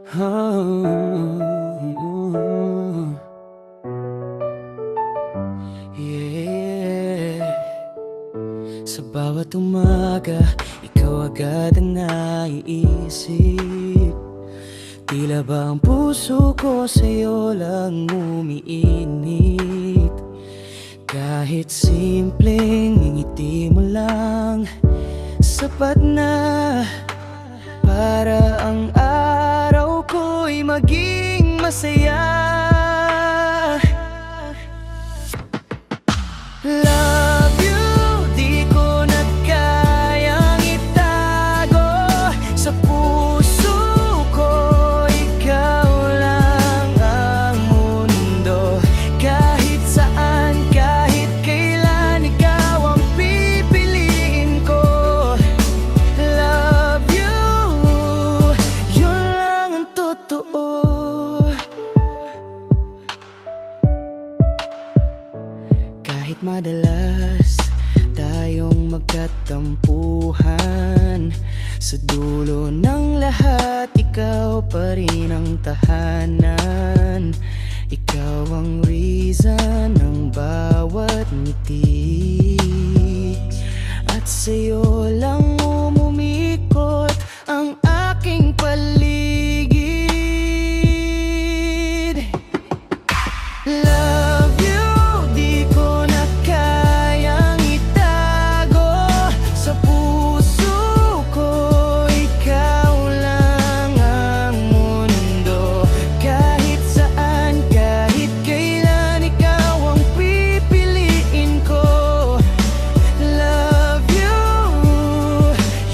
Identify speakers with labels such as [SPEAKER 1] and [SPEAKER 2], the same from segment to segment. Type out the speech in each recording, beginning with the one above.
[SPEAKER 1] Oh, yeah. Sa bawat umaga, ikaw agad ang naiisip. Tila ba ang puso ko sa'yo lang umiinit? Kahit simpleng ngiti mo lang, sapat na para ang araw ko'y maging masaya. Love you, di ko na kayang itago sa puso ko. Ikaw lang ang mundo. Kahit saan, kahit kailan, ikaw ang pipiliin ko. Love you, yun lang ang totoo. Kahit madalas tayong magkatampuhan, sa dulo ng lahat, ikaw pa rin ang tahanan. Ikaw ang reason ng bawat ngiti, at sa'yo lang umumikot ang aking paligid. Love you, di ko na kayang itago sa puso ko. Ikaw lang ang mundo. Kahit saan, kahit kailan, ikaw ang pipiliin ko. Love you,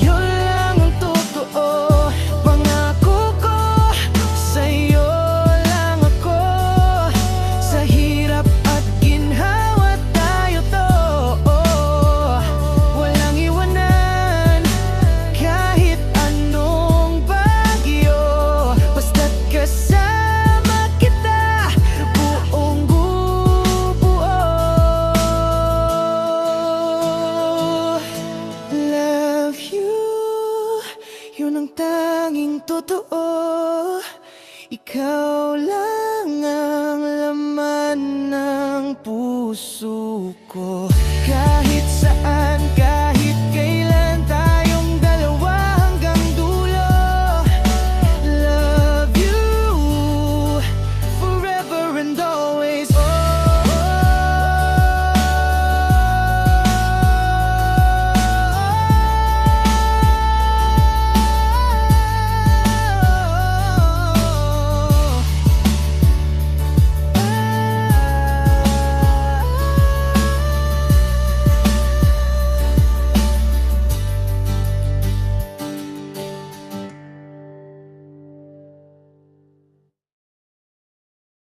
[SPEAKER 1] yun lang ang totoo. Pangako ko, sa'yo lang ako. Sa hirap at ginhawa tayo to, walang iwanan kahit anong bagyo. Basta't kasama kita, buong bubuo. Love you, yun ang tanging totoo. Ikaw lang ang laman ng puso ko.